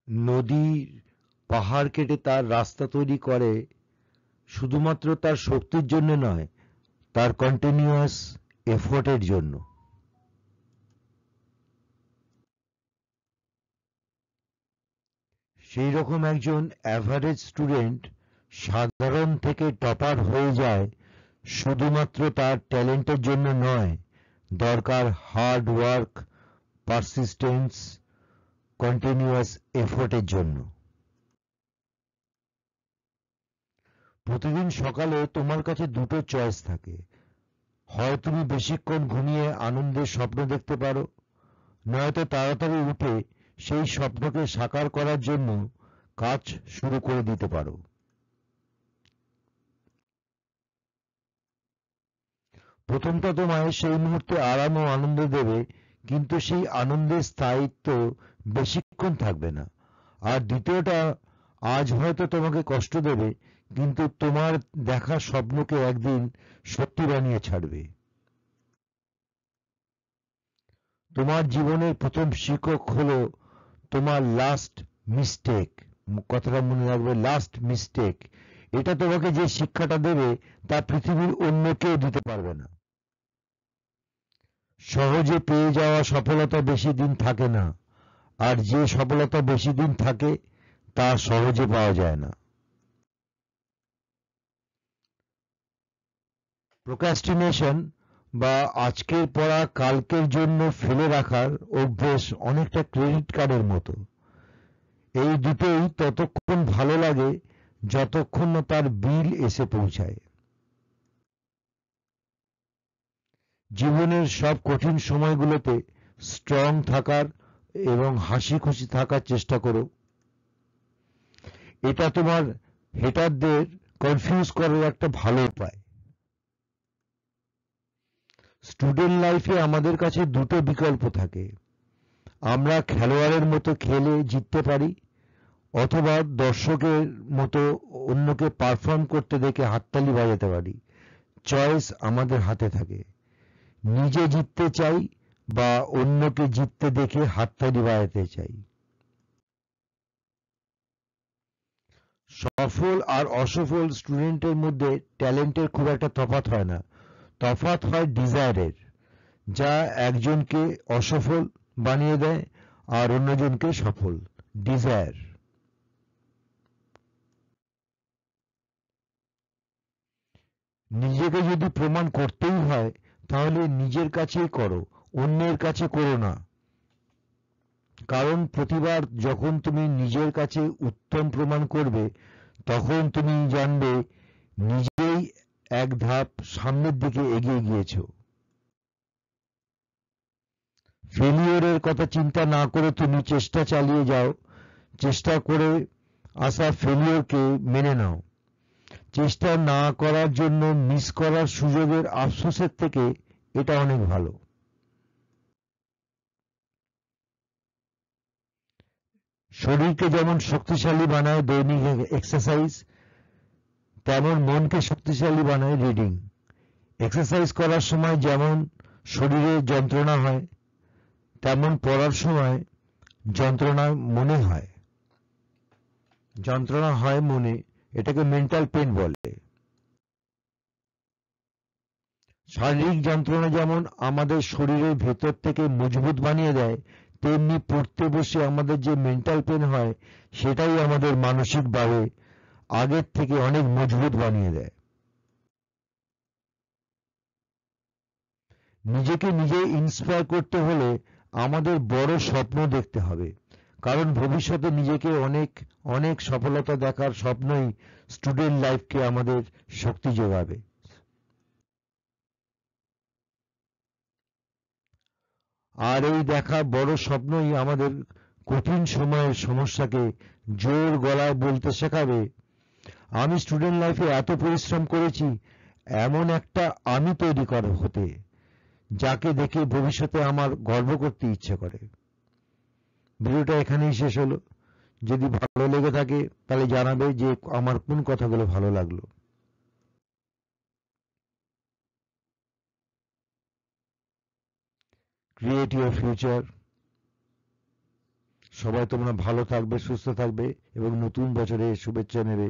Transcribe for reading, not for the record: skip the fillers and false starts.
নদী পাহাড় কেটে তার রাস্তা তৈরি করে শুধুমাত্র তার শক্তির জন্য নয়, তার কন্টিনিউয়াস এফোর্টের জন্য। সেই রকম একজন অ্যাভারেজ স্টুডেন্ট সাধারণ থেকে টপার হয়ে যায় শুধুমাত্র তার ট্যালেন্টের জন্য নয়, দরকার হার্ড ওয়ার্ক, পারসিস্টেন্স, কন্টিনিউয়াস এফোর্টের জন্য। প্রতিদিন সকালে তোমার কাছে দুটো চয়েস থাকে। হয় তুমি বেশিক্ষণ ঘুমিয়ে আনন্দের স্বপ্ন দেখতে পারো, নয়তো তাড়াতাড়ি উঠে সেই স্বপ্নকে সাকার করার জন্য কাজ শুরু করে দিতে পারো। প্রথমটা তোমায় সেই মুহূর্তে আরাম ও আনন্দ দেবে, কিন্তু সেই আনন্দের স্থায়িত্ব বেশিক্ষণ থাকবে না। আর দ্বিতীয়টা আজ হয়তো তোমাকে কষ্ট দেবে, কিন্তু তোমার দেখা স্বপ্নকে একদিন সত্যি বানিয়ে ছাড়বে। তোমার জীবনের প্রথম শিক্ষক হলো তোমার লাস্ট মিস্টেক। কথাটা মনে রাখবে, লাস্ট মিস্টেক। এটা তোমাকে যে শিক্ষাটা দেবে তা পৃথিবীর অন্য কেউ দিতে পারবে না। সহজে পেয়ে যাওয়া সফলতা বেশি দিন থাকে না, আর যে সফলতা বেশি দিন থাকে তা সহজে পাওয়া যায় না। প্রোক্রাস্টিনেশন বা আজকের পড়া কালকের জন্য ফেলে রাখার অভ্যেস অনেকটা ক্রেডিট কার্ডের মতো। এই দুটোই ততক্ষণ ভালো লাগে যতক্ষণ না তার বিল এসে পৌঁছায়। জীবনের সব কঠিন সময়গুলোতে স্ট্রং থাকার এবং হাসি খুশি থাকার চেষ্টা করো। এটা তোমার হেটারদের কনফিউজ করার একটা ভালো উপায়। স্টুডেন্ট লাইফে আমাদের কাছে দুটো বিকল্প থাকে। আমরা খেলোয়াড়ের মতো খেলে জিততে পারি, অথবা দর্শকের মতো অন্যকে পারফর্ম করতে দেখে হাততালি বাজাতে পারি। চয়েস আমাদের হাতে থাকে। নিজে জিততে চাই বা অন্যকে জিততে দেখে হাততালি বাজাতে চাই। সফল আর অসফল স্টুডেন্টের মধ্যে ট্যালেন্টের খুব একটা তফাৎ হয় না, তফাৎ হয় ডিজায়ারের, যা একজনকে অসফল বানিয়ে দেয় আর অন্যজনকে সফল। ডিজায়ার। নিজেকে যদি প্রমাণ করতেই হয় তাহলে নিজের কাছেই করো, অন্যের কাছে করো না। কারণ প্রতিবার যখন তুমি নিজের কাছে উত্তম প্রমাণ করবে তখন তুমি জানবে নিজেই এক ধাপ সামনের দিকে এগিয়ে গিয়েছো। ফেলিওরের কথা চিন্তা না করে তুমি চেষ্টা চালিয়ে যাও। চেষ্টা করে আসা ফেলিওরকে মেনে নাও। চেষ্টা না করার জন্য মিস করার সুযোগের আফসোসের থেকে এটা অনেক ভালো। শরীরকে যেমন শক্তিশালী বানায় দৈনিক এক্সারসাইজ, তেমন মনকে শক্তিশালী বানায় রিডিং। এক্সারসাইজ করার সময় যেমন শরীরে যন্ত্রণা হয়, তেমন পড়ার সময় যন্ত্রণা মনে হয়। যন্ত্রণা হয় মনে, এটাকে মেন্টাল পেন বলে। শারীরিক যন্ত্রণা যেমন আমাদের শরীরের ভেতর থেকে মজবুত বানিয়ে দেয়, তেমনি পড়তে বসে আমাদের যে মেন্টাল পেন হয় সেটাই আমাদের মানসিকভাবে আগের থেকে অনেক মজবুত বানিয়ে দেয়। নিজেকে নিজে ইন্সপায়ার করতে হলে আমাদের বড় স্বপ্ন দেখতে হবে, কারণ ভবিষ্যতে নিজেকে অনেক অনেক সফলতা দেখার স্বপ্নই স্টুডেন্ট লাইফকে আমাদের শক্তি যোগাবে। আর এই দেখা বড় স্বপ্নই আমাদের কঠিন সময়ের সমস্যাকে জোর গলায় বলতে শেখাবে, আমি স্টুডেন্ট লাইফে এত পরিশ্রম করেছি, এমন একটা আমি তৈরি করা হতে যাকে দেখে ভবিষ্যতে আমার গর্ব করতে ইচ্ছে করে। ভিডিওটা এখানেই শেষ হলো। যদি ভালো লেগে থাকে তাহলে জানাবে যে আমার কোন কথাগুলো ভালো লাগলো। Create your future. সবাই তোমরা ভালো থাকবে, সুস্থ থাকবে এবং নতুন বছরে শুভেচ্ছা নেবে।